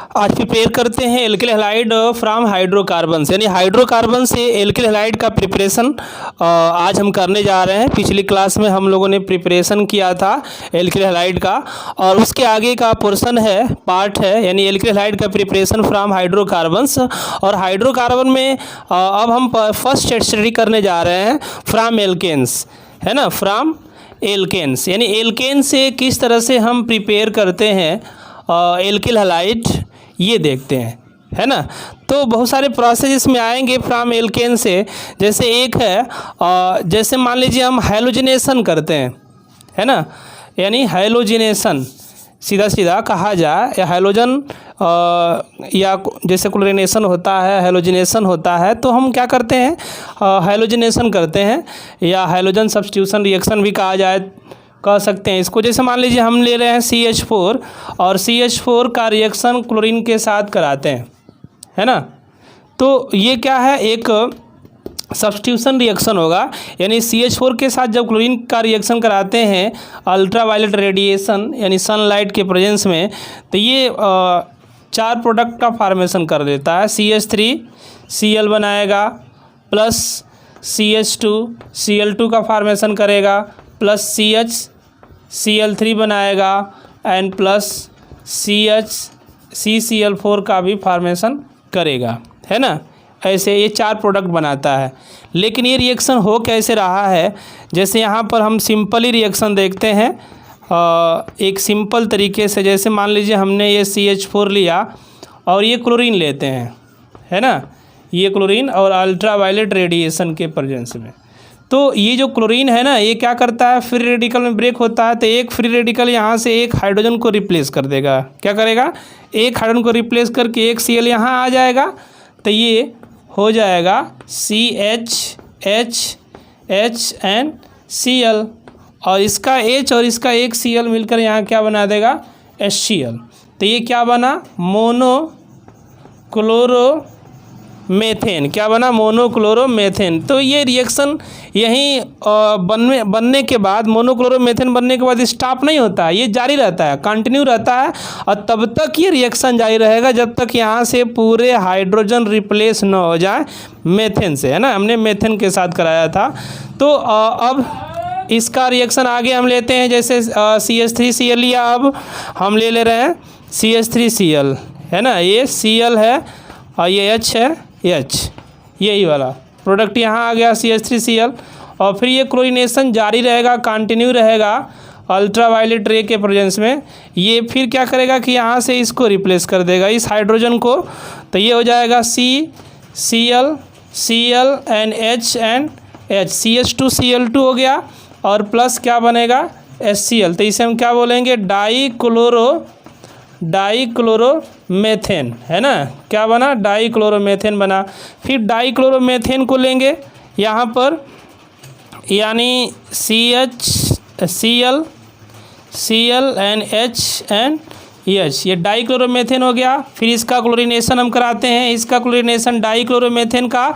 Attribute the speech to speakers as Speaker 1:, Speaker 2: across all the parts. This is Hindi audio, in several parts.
Speaker 1: आज प्रिपेयर करते हैं एल्किल हैलाइड फ्रॉम हाइड्रोकार्बन्स, यानी हाइड्रोकार्बन से एल्किल हैलाइड का प्रिपरेशन आज हम करने जा रहे हैं। पिछली क्लास में हम लोगों ने प्रिपरेशन किया था एल्किल हैलाइड का, और उसके आगे का पोर्शन है, पार्ट है, यानी एल्किल हैलाइड का प्रिपरेशन फ्रॉम हाइड्रोकार्बन्स। और हाइड्रोकार्बन में अब हम फर्स्ट स्टडी करने जा रहे हैं फ्रॉम एल्केन्स, है ना, फ्रॉम एल्केन्स, यानी एल्केन से किस तरह से हम प्रिपेयर करते हैं एल्किल हैलाइड, ये देखते हैं, है ना। तो बहुत सारे प्रोसेस इसमें आएंगे फ्रॉम एल्केन से। जैसे एक है जैसे मान लीजिए हम हैलोजिनेशन करते हैं, है ना, यानी हैलोजिनेशन सीधा सीधा कहा जाए, या हैलोजन या जैसे क्लोरीनेशन होता है, हैलोजिनेशन होता है, तो हम क्या करते हैं, हैलोजिनेशन करते हैं, या हैलोजन सब्स्टिट्यूशन रिएक्शन भी कहा जाए, कह सकते हैं इसको। जैसे मान लीजिए हम ले रहे हैं CH4 और CH4 का रिएक्शन क्लोरीन के साथ कराते हैं, है ना। तो ये क्या है, एक सब्स्टिट्यूशन रिएक्शन होगा, यानी CH4 के साथ जब क्लोरीन का रिएक्शन कराते हैं अल्ट्रावायलेट रेडिएशन यानी सनलाइट के प्रेजेंस में, तो ये 4 प्रोडक्ट का फॉर्मेशन कर देता है। CH3Cl बनाएगा, प्लस CH2 Cl2 का फॉर्मेशन करेगा, प्लस CH Cl3 बनाएगा, एंड प्लस CCl4 का भी फॉर्मेशन करेगा, है ना। ऐसे ये 4 प्रोडक्ट बनाता है। लेकिन ये रिएक्शन हो कैसे रहा है, जैसे यहाँ पर हम सिंपली रिएक्शन देखते हैं एक सिंपल तरीके से। जैसे मान लीजिए हमने ये CH4 लिया और ये क्लोरीन लेते हैं, है ना, ये क्लोरीन और अल्ट्रावायलेट रेडिएशन के प्रेजेंस में। तो ये जो क्लोरीन है ना, ये क्या करता है, फ्री रेडिकल में ब्रेक होता है, तो एक फ्री रेडिकल यहाँ से एक हाइड्रोजन को रिप्लेस कर देगा। क्या करेगा, एक हाइड्रोजन को रिप्लेस करके एक Cl यहाँ आ जाएगा, तो ये हो जाएगा CHHCl, और इसका H और इसका एक Cl मिलकर यहाँ क्या बना देगा, HCl। तो ये क्या बना, मोनोक्लोरोमेथेन। क्या बना, मोनोक्लोरोमेथेन। तो ये रिएक्शन यहीं बनने के बाद, मोनोक्लोरोमेथेन बनने के बाद स्टॉप नहीं होता है, ये जारी रहता है, कंटिन्यू रहता है, और तब तक ये रिएक्शन जारी रहेगा जब तक यहाँ से पूरे हाइड्रोजन रिप्लेस न हो जाए मेथेन से, है ना। हमने मेथेन के साथ कराया था। तो अब इसका रिएक्शन आगे हम लेते हैं। जैसे CH3Cl लिया, अब हम ले रहे हैं CH3Cl, है ना, ये Cl है और ये H है, H, यही वाला प्रोडक्ट यहाँ आ गया CH3Cl। और फिर ये क्लोरीनेशन जारी रहेगा, कंटिन्यू रहेगा अल्ट्रावायलेट रे के प्रेजेंस में। ये फिर क्या करेगा कि यहाँ से इसको रिप्लेस कर देगा, इस हाइड्रोजन को। तो ये हो जाएगा CCl and H and H, CH2Cl2 हो गया, और प्लस क्या बनेगा, HCl। तो इसे हम क्या बोलेंगे, डाईक्लोरोमेथेन, है ना। क्या बना, डाईक्लोरोमेथेन बना। फिर डाईक्लोरोमेथेन को लेंगे यहाँ पर, यानी CHCl and H and H, ये डाईक्लोरोमेथेन हो गया। फिर इसका क्लोरीनेशन हम कराते हैं, इसका क्लोरीनेशन डाईक्लोरोमेथेन का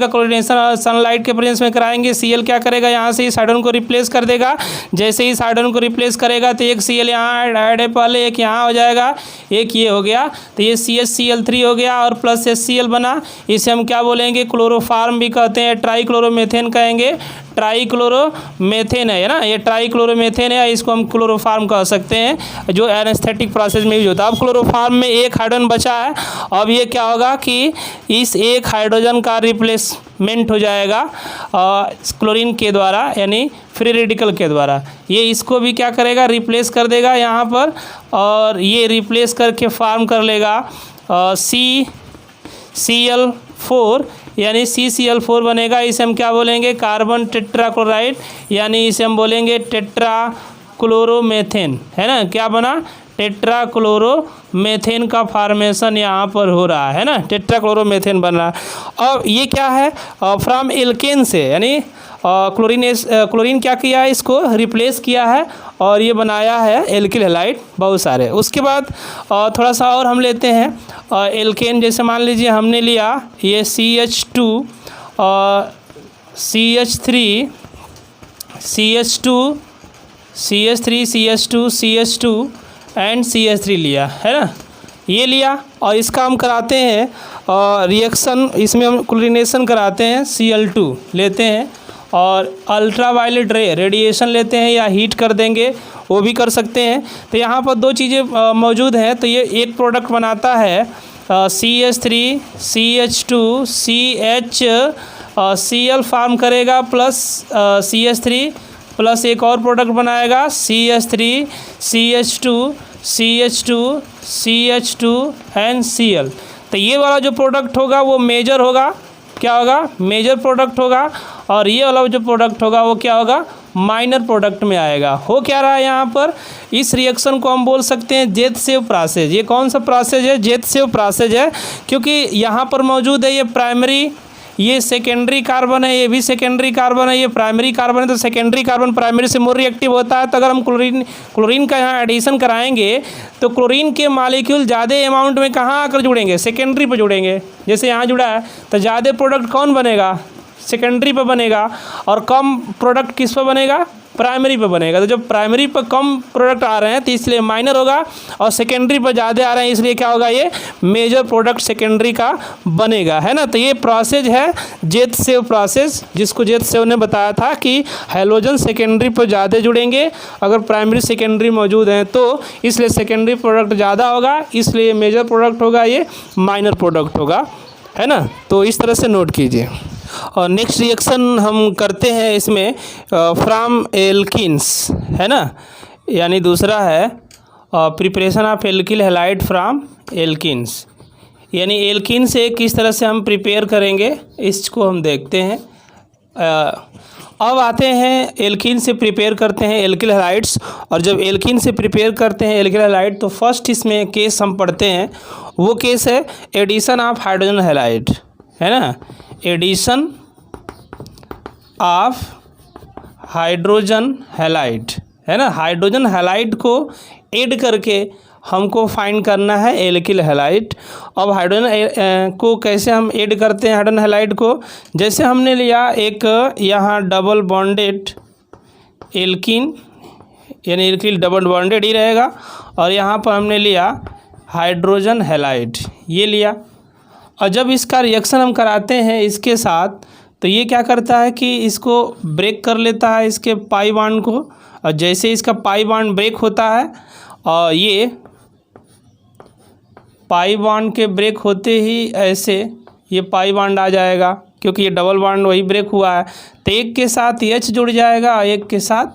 Speaker 1: क्लोरीनेशन सनलाइट के प्रेजेंस में कराएंगे। Cl क्या करेगा, यहाँ से इस हाइड्रोजन को रिप्लेस कर देगा। जैसे ही इस हाइड्रोजन को रिप्लेस करेगा तो एक Cl यहाँ ऐड है, पहले एक यहाँ हो जाएगा, एक ये हो गया, तो ये CHCl3 हो गया, और प्लस HCl बना। इसे हम क्या बोलेंगे, क्लोरोफार्म भी कहते हैं, ट्राईक्लोरोमेथेन कहेंगे। ट्राईक्लोरोमेथेन है ना, ये ट्राईक्लोरोमेथेन है, इसको हम क्लोरोफार्म कह सकते हैं, जो एनेस्थेटिक प्रोसेस में यूज होता है। अब क्लोरोफार्म में एक हाइड्रोजन बचा है, अब ये क्या होगा कि इस एक हाइड्रोजन का रिप्लेसमेंट हो जाएगा क्लोरीन के द्वारा, यानी फ्री रेडिकल के द्वारा। ये इसको भी क्या करेगा, रिप्लेस कर देगा यहाँ पर, और ये रिप्लेस करके फॉर्म कर लेगा CCl4, यानी CCl4 बनेगा। इसे हम क्या बोलेंगे, कार्बन टेट्राक्लोराइड, यानी इसे हम बोलेंगे टेट्राक्लोरोमेथेन, है ना। क्या बना, टेट्राक्लोरोमेथेन का फॉर्मेशन यहाँ पर हो रहा है ना, टेट्राक्लोरोमेथेन बन रहा है। अब ये क्या है, फ्रॉम एल्केन से, यानी क्लोरीन क्या किया है, इसको रिप्लेस किया है, और ये बनाया है एल्किल हैलाइड बहुत सारे। उसके बाद थोड़ा सा और हम लेते हैं एल्केन। जैसे मान लीजिए हमने लिया ये CH2 CH3 CH2 and CH3 लिया, है ना। ये लिया और इसका हम कराते हैं रिएक्शन, इसमें हम क्लोरीनेशन कराते हैं, Cl2 लेते हैं और अल्ट्रावायलेट रेडिएशन लेते हैं या हीट कर देंगे, वो भी कर सकते हैं। तो यहाँ पर दो चीज़ें मौजूद हैं। तो ये एक प्रोडक्ट बनाता है CH3 CH2 CH Cl form करेगा प्लस CH3 प्लस एक और प्रोडक्ट बनाएगा CH3 CH2 CH2 CH2 and Cl। तो ये वाला जो प्रोडक्ट होगा वो मेजर होगा, क्या होगा, मेजर प्रोडक्ट होगा, और ये वाला जो प्रोडक्ट होगा वो क्या होगा, माइनर प्रोडक्ट में आएगा। हो क्या रहा है यहाँ पर, इस रिएक्शन को हम बोल सकते हैं जेतसेव प्रोसेस। ये कौन सा प्रोसेस है, जेतसेव प्रोसेस है, क्योंकि यहाँ पर मौजूद है ये प्राइमरी, ये सेकेंडरी कार्बन है, ये भी सेकेंडरी कार्बन है, ये प्राइमरी कार्बन है। तो सेकेंडरी कार्बन प्राइमरी से मोर रिएक्टिव होता है। तो अगर हम क्लोरीन का यहाँ एडिशन कराएंगे तो क्लोरीन के मॉलिक्यूल ज़्यादा अमाउंट में कहाँ आकर जुड़ेंगे, सेकेंडरी पर जुड़ेंगे। जैसे यहाँ जुड़ा है तो ज़्यादा प्रोडक्ट कौन बनेगा, सेकेंडरी पर बनेगा, और कम प्रोडक्ट किस पर बनेगा, प्राइमरी पर बनेगा। तो जब प्राइमरी पर कम प्रोडक्ट आ रहे हैं तो इसलिए माइनर होगा, और सेकेंडरी पर ज़्यादा आ रहे हैं इसलिए क्या होगा, ये मेजर प्रोडक्ट सेकेंडरी का बनेगा, है ना। तो ये प्रोसेस है जेतसेव प्रोसेस, जिसको जेतसेव ने बताया था कि हैलोजन सेकेंडरी पर ज़्यादा जुड़ेंगे अगर प्राइमरी सेकेंडरी मौजूद हैं, तो इसलिए सेकेंडरी प्रोडक्ट ज़्यादा होगा, इसलिए मेजर प्रोडक्ट होगा, ये माइनर प्रोडक्ट होगा, है ना। तो इस तरह से नोट कीजिए। और नेक्स्ट रिएक्शन हम करते हैं इसमें फ्रॉम एल्कीन्स, है ना, यानी दूसरा है preparation of alkyl halide from alkenes, यानी एल्कीन से किस तरह से हम प्रिपेयर करेंगे इसको हम देखते हैं। अब आते हैं एल्कीन से प्रिपेयर करते हैं एल्किल हैलाइड्स, और जब एल्कीन से प्रिपेयर करते हैं एल्किल हैलाइड तो फर्स्ट इसमें केस हम पढ़ते हैं, वो केस है एडिशन ऑफ हाइड्रोजन हैलाइड, है ना, एडिशन ऑफ हाइड्रोजन हैलाइड, है ना। हाइड्रोजन हैलाइड को ऐड करके हमको फाइंड करना है एल्किल हैलाइड। अब हाइड्रोजन को कैसे हम ऐड करते हैं हाइड्रोजन हैलाइड को, जैसे हमने लिया एक यहाँ डबल बॉन्डेड एल्कीन, यानी एल्किल डबल बॉन्डेड ही रहेगा, और यहाँ पर हमने लिया हाइड्रोजन हैलाइड, ये लिया। और जब इसका रिएक्शन हम कराते हैं इसके साथ तो ये क्या करता है कि इसको ब्रेक कर लेता है, इसके पाई बॉन्ड को, और जैसे इसका पाई बॉन्ड ब्रेक होता है और ये पाई बॉन्ड के ब्रेक होते ही ऐसे ये पाई बॉन्ड आ जाएगा, क्योंकि ये डबल बॉन्ड वही ब्रेक हुआ है, तो एक के साथ H जुड़ जाएगा और एक के साथ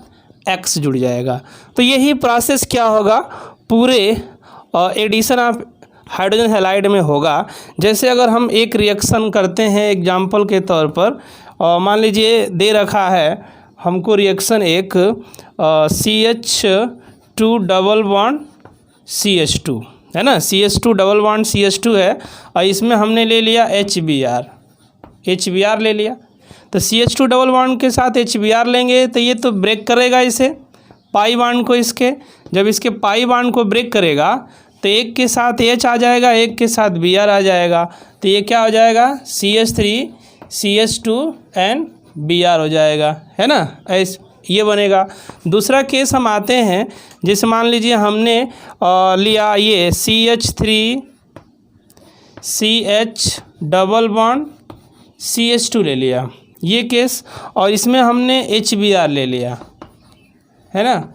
Speaker 1: X जुड़ जाएगा। तो यही प्रोसेस क्या होगा पूरे एडिशन ऑफ हाइड्रोजन हैलाइड में होगा। जैसे अगर हम एक रिएक्शन करते हैं एग्जाम्पल के तौर पर, मान लीजिए दे रखा है हमको रिएक्शन एक CH2 डबल बॉन्ड CH2, है ना, CH2 डबल बॉन्ड CH2 है, और इसमें हमने ले लिया HBr ले लिया। तो CH2 डबल बॉन्ड के साथ HBr लेंगे तो ये तो ब्रेक करेगा इसे पाई बॉन्ड को, इसके जब इसके पाई बॉन्ड को ब्रेक करेगा तो एक के साथ H आ जाएगा, एक के साथ Br आ जाएगा, तो ये क्या हो जाएगा CH3 CH2 एंड Br हो जाएगा, है ना, ऐसे ये बनेगा। दूसरा केस हम आते हैं, जैसे मान लीजिए हमने लिया ये CH3 CH double bond CH2 ले लिया, ये केस, और इसमें हमने HBr ले लिया, है ना।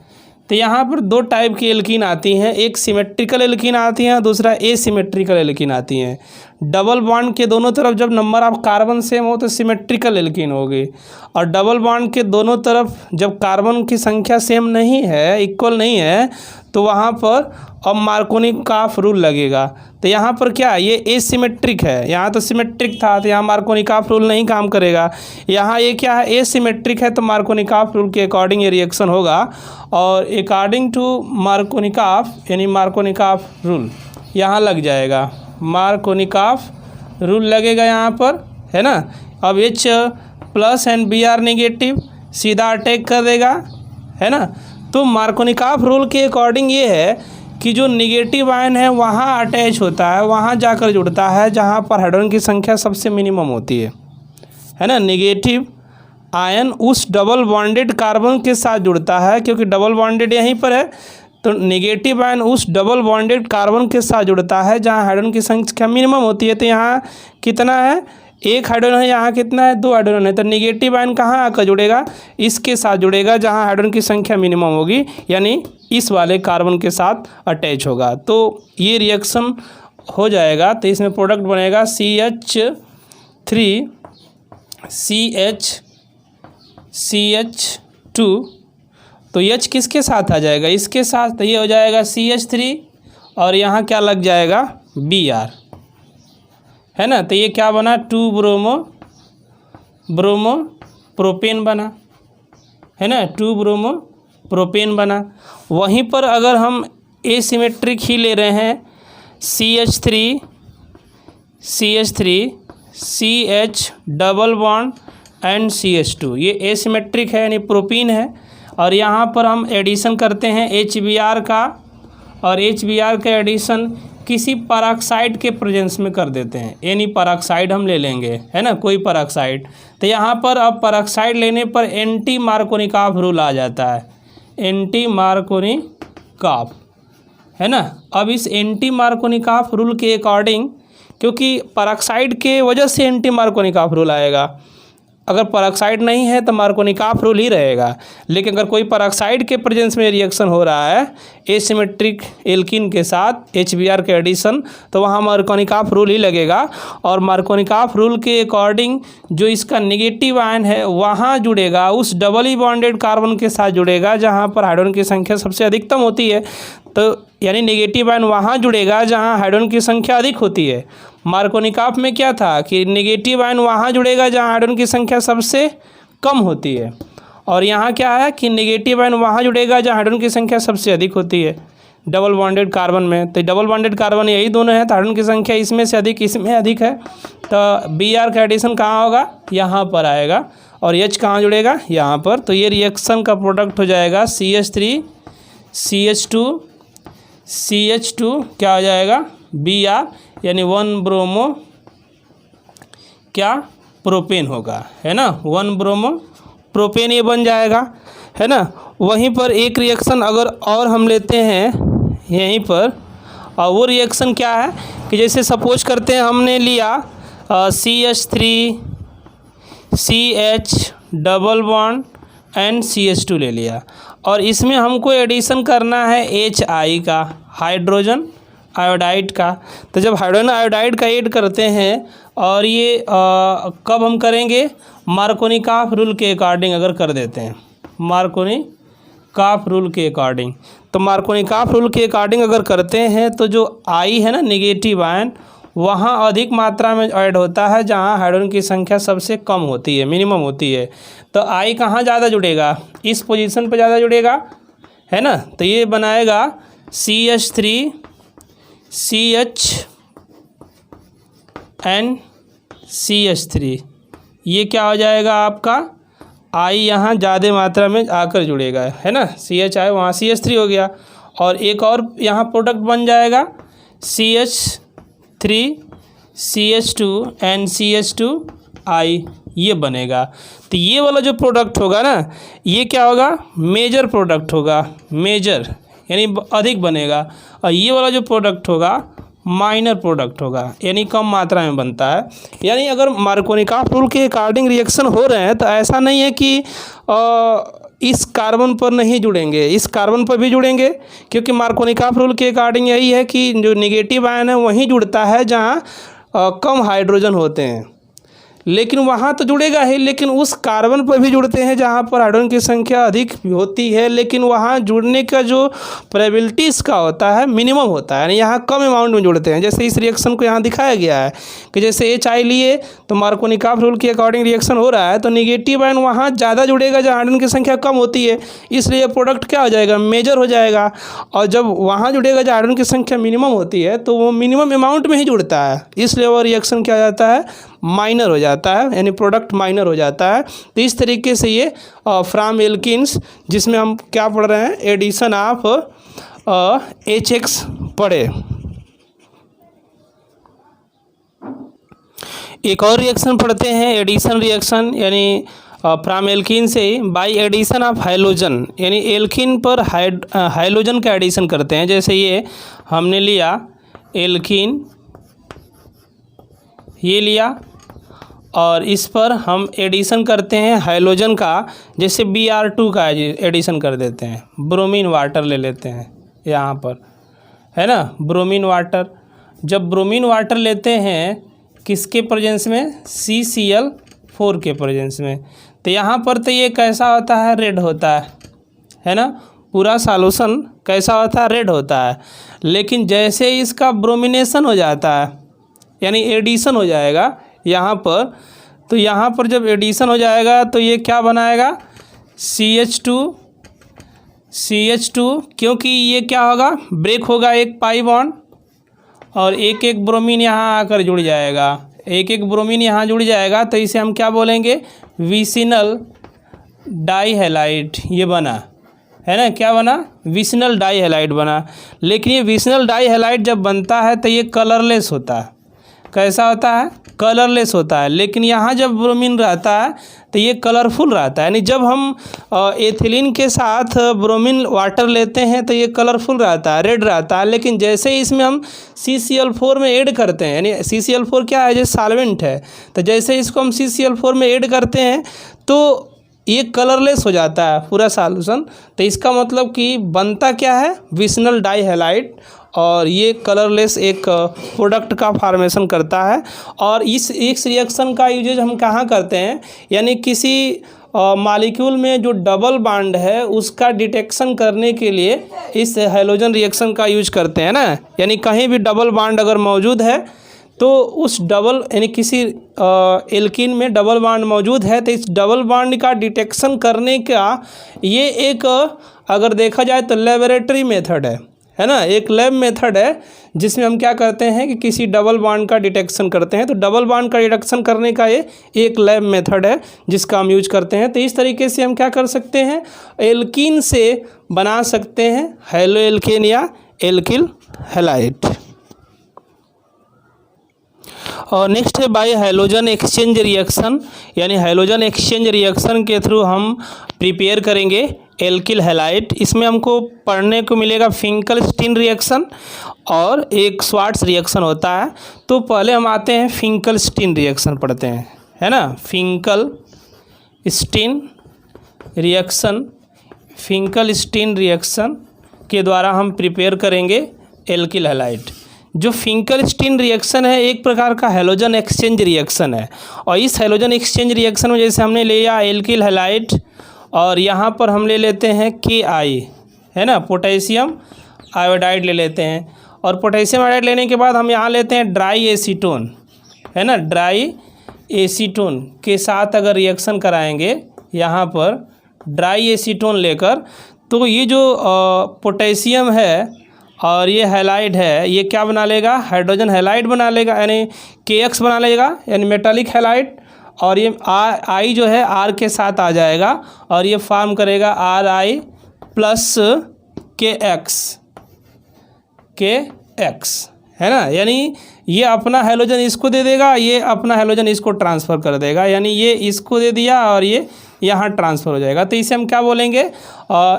Speaker 1: तो यहाँ पर दो टाइप की एल्कीन आती हैं, एक सिमेट्रिकल एल्कीन आती हैं, दूसरा एसिमेट्रिकल एल्कीन आती हैं। डबल बॉन्ड के दोनों तरफ जब नंबर ऑफ कार्बन सेम हो तो सिमेट्रिकल एल्कीन होगी, और डबल बॉन्ड के दोनों तरफ जब कार्बन की संख्या सेम नहीं है, इक्वल नहीं है, तो वहाँ पर अब मार्कोनिकॉफ रूल लगेगा। तो यहाँ पर क्या ये एसिमेट्रिक है, यहाँ तो सिमेट्रिक था तो यहाँ मार्कोनिकॉफ रूल नहीं काम करेगा। यहाँ ये क्या है एसिमेट्रिक है, तो मार्कोनिकॉफ रूल के अकॉर्डिंग ये रिएक्शन होगा, और अकॉर्डिंग टू मार्कोनिकॉफ यानी मार्कोनिकॉफ रूल यहाँ लग जाएगा, मार्कोनिकॉफ रूल लगेगा यहाँ पर, है ना। अब H plus and Br negative सीधा अटैक कर देगा, है ना। तो मार्कोनिकॉफ रूल के अकॉर्डिंग ये है कि जो निगेटिव आयन है वहाँ अटैच होता है, वहाँ जाकर जुड़ता है जहाँ पर हाइड्रोजन की संख्या सबसे मिनिमम होती है ना। निगेटिव आयन उस डबल बॉन्डेड कार्बन के साथ जुड़ता है, क्योंकि डबल बॉन्डेड यहीं पर है, तो नेगेटिव आयन उस डबल बॉन्डेड कार्बन के साथ जुड़ता है जहाँ हाइड्रोजन की संख्या मिनिमम होती है। तो यहाँ कितना है, एक हाइड्रोजन है, यहाँ कितना है, 2 हाइड्रोजन है। तो नेगेटिव आयन कहाँ आकर जुड़ेगा, इसके साथ जुड़ेगा जहाँ हाइड्रोजन की संख्या मिनिमम होगी, यानी इस वाले कार्बन के साथ अटैच होगा। तो ये रिएक्शन हो जाएगा। तो इसमें प्रोडक्ट बनेगा CH3CH2। तो H किसके साथ आ जाएगा, इसके साथ। तो ये हो जाएगा CH3 और यहाँ क्या लग जाएगा, Br, है ना। तो ये क्या बना, 2 ब्रोमो प्रोपेन बना, है ना, 2 ब्रोमो प्रोपेन बना। वहीं पर अगर हम एसिमेट्रिक ही ले रहे हैं, CH3 CH double bond and CH2, ये एसिमेट्रिक है यानी प्रोपीन है। और यहाँ पर हम एडिशन करते हैं HBr का, और HBr का एडिशन किसी परऑक्साइड के प्रेजेंस में कर देते हैं, यानी परऑक्साइड हम ले लेंगे, है ना, कोई परऑक्साइड। तो यहाँ पर अब परऑक्साइड लेने पर एंटी मार्कोनिकॉफ रूल आ जाता है, एंटी मार्कोनिकॉफ, है ना। अब इस एंटी मार्कोनिकॉफ रूल के अकॉर्डिंग, क्योंकि परऑक्साइड के वजह से एंटी मार्कोनिकॉफ रूल आएगा, अगर परऑक्साइड नहीं है तो मार्कोनिकॉफ रूल ही रहेगा। लेकिन अगर कोई परऑक्साइड के प्रेजेंस में रिएक्शन हो रहा है एसिमेट्रिक एल्कीन के साथ HBr के एडिशन, तो वहाँ मार्कोनिकॉफ रूल ही लगेगा। और मार्कोनिकॉफ रूल के अकॉर्डिंग जो इसका नेगेटिव आयन है वहाँ जुड़ेगा, उस डबली बॉन्डेड कार्बन के साथ जुड़ेगा जहाँ पर हाइड्रोजन की संख्या सबसे अधिकतम होती है। तो यानी नेगेटिव आयन वहाँ जुड़ेगा जहाँ हाइड्रोजन की संख्या अधिक होती है। मार्कोनिकॉफ में क्या था कि नेगेटिव आयन वहाँ जुड़ेगा जहाँ हाइड्रोजन की संख्या सबसे कम होती है, और यहाँ क्या है कि नेगेटिव आयन वहाँ जुड़ेगा जहाँ हाइड्रोजन की संख्या सबसे अधिक होती है डबल बॉन्डेड कार्बन में। तो डबल बॉन्डेड कार्बन यही दोनों है, तो हाइड्रोजन की संख्या इसमें से अधिक, इसमें अधिक है। तो Br का एडिशन कहाँ होगा, यहाँ पर आएगा, और H कहाँ जुड़ेगा, यहाँ पर। तो ये रिएक्शन का प्रोडक्ट हो जाएगा CH3 CH2 क्या हो जाएगा, Br, यानी 1 ब्रोमो क्या प्रोपेन होगा, है ना, 1 ब्रोमो प्रोपेन ये बन जाएगा, है ना। वहीं पर एक रिएक्शन अगर और हम लेते हैं यहीं पर, और वो रिएक्शन क्या है कि जैसे सपोज करते हैं हमने लिया CH3 CH double bond and CH2 ले लिया, और इसमें हमको एडिशन करना है HI का, हाइड्रोजन आयोडाइड का। तो जब हाइड्रोजन आयोडाइड का ऐड करते हैं, और ये कब हम करेंगे, मार्कोनिकॉफ रूल के अकॉर्डिंग अगर कर देते हैं, मार्कोनिकॉफ रूल के अकॉर्डिंग। तो मार्कोनिकॉफ रूल के अकॉर्डिंग अगर करते हैं तो जो I है ना, नेगेटिव आयन, वहाँ अधिक मात्रा में ऐड होता है जहाँ हाइड्रोजन की संख्या सबसे कम होती है, मिनिमम होती है। तो I कहाँ ज़्यादा जुड़ेगा, इस पोजीशन पर ज़्यादा जुड़ेगा, है ना। तो ये बनाएगा CH3 CH एंड CH3, ये क्या हो जाएगा आपका, I यहाँ ज़्यादा मात्रा में आकर जुड़ेगा, है ना, CHI वहाँ CH3 हो गया, और एक और यहाँ प्रोडक्ट बन जाएगा CH3 CH2 एंड CH2I, ये बनेगा। तो ये वाला जो प्रोडक्ट होगा ना, ये क्या होगा, मेजर प्रोडक्ट होगा, मेजर यानी अधिक बनेगा, और ये वाला जो प्रोडक्ट होगा माइनर प्रोडक्ट होगा, यानी कम मात्रा में बनता है। यानी अगर मार्कोनिकॉफ रूल के अकॉर्डिंग रिएक्शन हो रहे हैं तो ऐसा नहीं है कि इस कार्बन पर नहीं जुड़ेंगे, इस कार्बन पर भी जुड़ेंगे, क्योंकि मार्कोनिकॉफ रूल के अकॉर्डिंग यही है कि जो नेगेटिव आयन है वहीं जुड़ता है जहाँ कम हाइड्रोजन होते हैं। लेकिन वहाँ तो जुड़ेगा ही, लेकिन उस कार्बन पर भी जुड़ते हैं जहाँ पर हाइड्रोजन की संख्या अधिक होती है, लेकिन वहाँ जुड़ने का जो प्रोबेबिलिटी इसका होता है मिनिमम होता है, यानी यहाँ कम अमाउंट में जुड़ते हैं। जैसे इस रिएक्शन को यहाँ दिखाया गया है कि जैसे HI लिए तो मार्कोनिकॉफ रूल के अकॉर्डिंग रिएक्शन हो रहा है, तो निगेटिव आयन वहाँ ज़्यादा जुड़ेगा जहाँ हाइड्रोजन की संख्या कम होती है, इसलिए प्रोडक्ट क्या हो जाएगा, मेजर हो जाएगा। और जब वहाँ जुड़ेगा जहाँ हाइड्रोजन की संख्या मिनिमम होती है तो वो मिनिमम अमाउंट में ही जुड़ता है, इसलिए वो रिएक्शन क्या हो जाता है, माइनर हो जाता है, यानी प्रोडक्ट माइनर हो जाता है। तो इस तरीके से ये फ्रॉम एल्किन्स, जिसमें हम क्या पढ़ रहे हैं, एडिशन ऑफ HX पढ़े। एक और रिएक्शन पढ़ते हैं, एडिशन रिएक्शन, यानी फ्रॉम एल्कीन से बाय एडिशन ऑफ हाइलोजन, यानी एल्कीन पर हाइलोजन का एडिशन करते हैं। जैसे ये हमने लिया एल्कीन, ये लिया और इस पर हम एडिशन करते हैं हाइलोजन का, जैसे Br2 का एडिशन कर देते हैं। ब्रोमीन वाटर ले लेते हैं यहाँ पर, है ना, ब्रोमीन वाटर। जब ब्रोमीन वाटर लेते हैं किसके प्रेजेंस में, CCl4 के प्रेजेंस में, तो यहाँ पर तो ये कैसा होता है, रेड होता है ना, पूरा सॉल्यूशन कैसा होता है, रेड होता है। लेकिन जैसे इसका ब्रोमिनेशन हो जाता है, यानी एडिशन हो जाएगा यहाँ पर, तो यहाँ पर जब एडिशन हो जाएगा तो ये क्या बनाएगा, CH2, क्योंकि ये क्या होगा, ब्रेक होगा एक पाई बॉन्ड और एक एक ब्रोमीन यहाँ आकर जुड़ जाएगा, एक एक ब्रोमीन यहाँ जुड़ जाएगा, तो इसे हम क्या बोलेंगे, विसिनल डाइहैलाइड। ये बना है ना, क्या बना, विसिनल डाइहैलाइड बना। लेकिन ये विसिनल डाइहैलाइड जब बनता है तो ये कलरलेस होता है। कैसा होता है, कलरलेस होता है। लेकिन यहाँ जब ब्रोमीन रहता है तो ये कलरफुल रहता है। यानी जब हम एथिलीन के साथ ब्रोमीन वाटर लेते हैं तो ये कलरफुल रहता है, रेड रहता है। लेकिन जैसे ही इसमें हम CCl4 में ऐड करते हैं, यानी CCl4 क्या है, जो सॉल्वेंट है, तो जैसे इसको हम CCl4 में ऐड करते हैं तो ये कलरलेस हो जाता है पूरा सॉल्यूशन। तो इसका मतलब कि बनता क्या है, विसिनल डाइहैलाइड, और ये कलरलेस एक प्रोडक्ट का फॉर्मेशन करता है। और इस रिएक्शन का यूजेज हम कहाँ करते हैं, यानी किसी मॉलिक्यूल में जो डबल बॉन्ड है उसका डिटेक्शन करने के लिए इस हैलोजन रिएक्शन का यूज करते हैं ना। यानी कहीं भी डबल बॉन्ड अगर मौजूद है तो उस डबल, यानी किसी एल्कीन में डबल बॉन्ड मौजूद है तो इस डबल बॉन्ड का डिटेक्शन करने का ये एक, अगर देखा जाए तो लेबोरेटरी मेथड है ना, एक लैब मेथड है जिसमें हम क्या करते हैं कि किसी डबल बॉन्ड का डिटेक्शन करते हैं। तो डबल बॉन्ड का डिटेक्शन करने का ये एक लैब मेथड है जिसका हम यूज करते हैं। तो इस तरीके से हम क्या कर सकते हैं, एल्कीन से बना सकते हैं हैलो एल्केन या एल्किल हैलाइड। और नेक्स्ट है बाय हैलोजन एक्सचेंज रिएक्शन, यानी हैलोजन एक्सचेंज रिएक्शन के थ्रू हम प्रिपेयर करेंगे एल्किल हैलाइड। इसमें हमको पढ़ने को मिलेगा फिंकल-स्टीन रिएक्शन और एक स्वार्ट्स रिएक्शन होता है। तो पहले हम आते हैं फिंकल-स्टीन रिएक्शन पढ़ते हैं, है ना, फिंकल-स्टीन रिएक्शन के द्वारा हम प्रिपेयर करेंगे एल्किल हैलाइड। जो फिंकल-स्टीन रिएक्शन है एक प्रकार का हैलोजन एक्सचेंज रिएक्शन है। और इस हैलोजन एक्सचेंज रिएक्शन में जैसे हमने लिया एल्किल हैलाइड और यहाँ पर हम ले लेते हैं Ki, है ना, पोटेशियम आयोडाइड ले लेते हैं। और पोटेशियम आयोडाइड लेने के बाद हम यहाँ लेते हैं ड्राई एसीटोन, है ना, ड्राई एसीटोन के साथ अगर रिएक्शन कराएंगे यहाँ पर ड्राई एसीटोन लेकर, तो ये जो पोटेशियम है और ये हैलाइड है, ये क्या बना लेगा, हाइड्रोजन हैलाइड बना लेगा, यानी KX बना लेगा, यानी मेटालिक हैलाइड। और ये I जो है R के साथ आ जाएगा और ये फॉर्म करेगा Ri प्लस KX, है ना। यानी ये अपना हैलोजन इसको दे देगा, ये अपना हैलोजन इसको ट्रांसफ़र कर देगा, यानी ये इसको दे दिया और ये यहाँ ट्रांसफ़र हो जाएगा। तो इसे हम क्या बोलेंगे,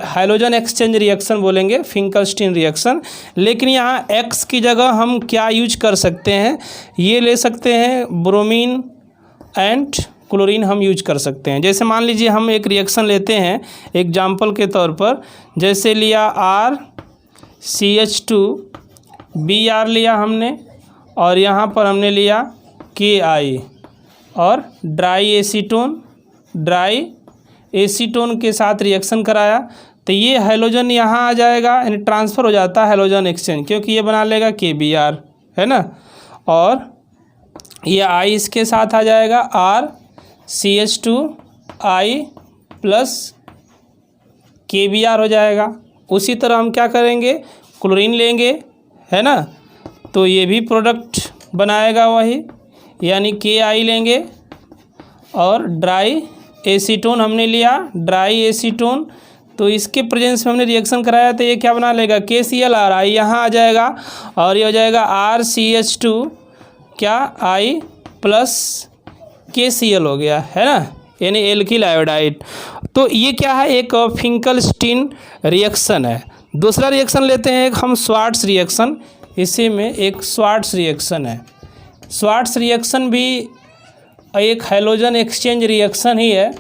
Speaker 1: हैलोजन एक्सचेंज रिएक्शन बोलेंगे, फिंकल-स्टीन रिएक्शन। लेकिन यहाँ X की जगह हम क्या यूज कर सकते हैं, ये ले सकते हैं ब्रोमीन एंड क्लोरीन हम यूज कर सकते हैं। जैसे मान लीजिए हम एक रिएक्शन लेते हैं एग्जाम्पल के तौर पर, जैसे लिया RCH2Br लिया हमने और यहाँ पर हमने लिया Ki और ड्राई एसीटोन के साथ रिएक्शन कराया, तो ये हैलोजन यहाँ आ जाएगा, यानी ट्रांसफ़र हो जाता है हैलोजन एक्सचेंज, क्योंकि ये बना लेगा KBr, है ना। और ये I इसके साथ आ जाएगा RCH2I प्लस KBr हो जाएगा। उसी तरह हम क्या करेंगे, क्लोरीन लेंगे, है ना, तो ये भी प्रोडक्ट बनाएगा वही, यानी Ki लेंगे और ड्राई एसीटोन हमने लिया, ड्राई एसीटोन, तो इसके प्रेजेंस में हमने रिएक्शन कराया तो ये क्या बना लेगा, KClRI यहाँ आ जाएगा और ये हो जाएगा RCH2 क्या I प्लस KCl हो गया, है ना। यानी एल्किल आयोडाइड। तो ये क्या है, एक फिंकलस्टीन रिएक्शन है। दूसरा रिएक्शन लेते हैं एक हम स्वार्ट्स रिएक्शन। इसी में एक स्वार्ट्स रिएक्शन है। स्वार्ट्स रिएक्शन भी एक हैलोजन एक्सचेंज रिएक्शन ही है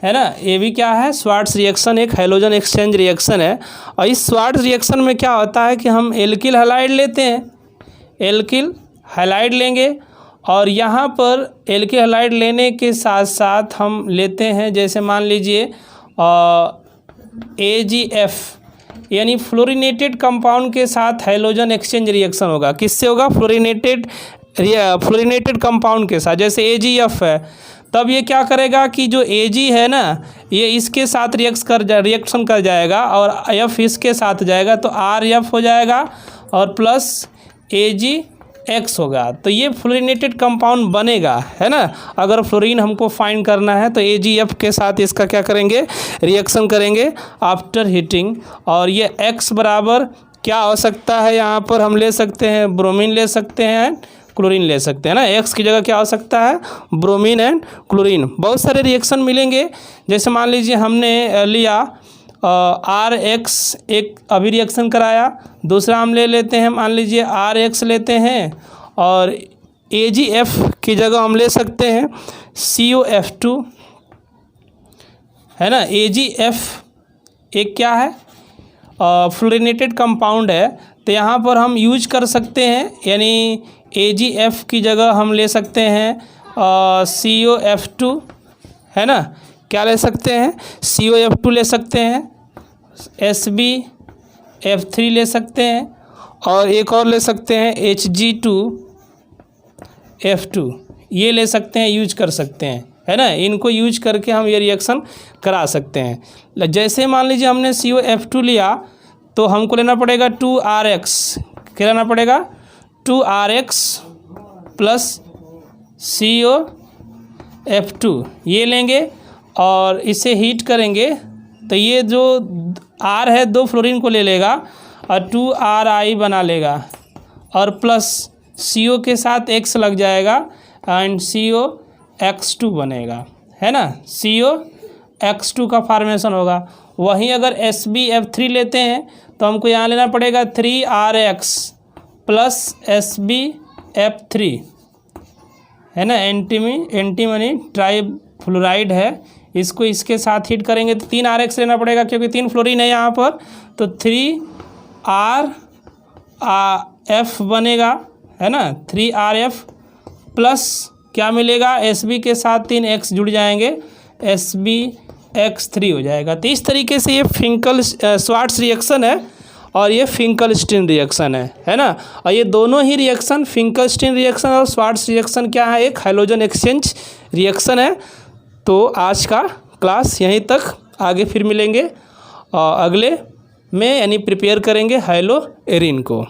Speaker 1: ना। ये भी क्या है, स्वार्ट्स रिएक्शन एक हैलोजन एक्सचेंज रिएक्शन है। और इस स्वार्ट्स रिएक्शन में क्या होता है कि हम एल्किल हैलाइड लेते हैं, एल्किल हैलाइड लेंगे और यहाँ पर एल्किल हैलाइड लेने के साथ साथ हम लेते हैं, जैसे मान लीजिए AgF यानी फ्लोरिनेटेड कंपाउंड के साथ हैलोजन एक्सचेंज रिएक्शन होगा। किससे होगा, फ्लोरिनेटेड कंपाउंड के साथ। जैसे AgF है, तब ये क्या करेगा कि जो Ag है ना, ये इसके साथ रिएक्शन कर जाएगा और F इसके साथ जाएगा, तो RF हो जाएगा और प्लस AgX होगा। तो ये फ्लोरिनेटेड कंपाउंड बनेगा, है ना। अगर फ्लोरीन हमको फाइंड करना है तो AgF के साथ इसका क्या करेंगे, रिएक्शन करेंगे आफ्टर हीटिंग। और ये X बराबर क्या हो सकता है, यहाँ पर हम ले सकते हैं ब्रोमीन ले सकते हैं, क्लोरीन ले सकते हैं ना। X की जगह क्या हो सकता है, ब्रोमीन एंड क्लोरीन। बहुत सारे रिएक्शन मिलेंगे। जैसे मान लीजिए हमने लिया RX, एक अभी रिएक्शन कराया। दूसरा हम ले लेते हैं, मान लीजिए RX लेते हैं और AgF की जगह हम ले सकते हैं COF2, है ना। AgF एक क्या है, फ्लोरिनेटेड कंपाउंड है, तो यहाँ पर हम यूज कर सकते हैं, यानी AgF की जगह हम ले सकते हैं COF2, है ना। क्या ले सकते हैं, COF2 ले सकते हैं, SbF3 ले सकते हैं और एक और ले सकते हैं Hg2F2, ये ले सकते हैं, यूज कर सकते हैं, है ना। इनको यूज करके हम ये रिएक्शन करा सकते हैं। जैसे मान लीजिए हमने COF2 लिया तो हमको लेना पड़ेगा 2RX, क्या लेना पड़ेगा 2RX प्लस COF2, ये लेंगे और इसे हीट करेंगे तो ये जो R है 2 फ्लोरीन को ले लेगा और 2RI बना लेगा और प्लस CO के साथ X लग जाएगा एंड COX2 बनेगा, है ना। COX2 का फॉर्मेशन होगा। वहीं अगर SbF3 लेते हैं तो हमको यहाँ लेना पड़ेगा 3RX प्लस SbF3, है ना। एंटीमनी ट्राईफ्लोराइड है, इसको इसके साथ हीट करेंगे तो 3RX लेना पड़ेगा क्योंकि 3 फ्लोरीन है यहाँ पर, तो 3RF बनेगा, है ना। 3RF प्लस क्या मिलेगा, Sb के साथ 3X जुड़ जाएंगे, SbX3 हो जाएगा। तो इस तरीके से ये स्वार्ट्स रिएक्शन है और ये फिंकलस्टीन रिएक्शन है ना। और ये दोनों ही रिएक्शन, फिंकलस्टीन रिएक्शन और स्वार्ट्स रिएक्शन क्या है, एक हैलोजन एक्सचेंज रिएक्शन है। तो आज का क्लास यहीं तक, आगे फिर मिलेंगे और अगले में यानी प्रिपेयर करेंगे हैलो एरिन को।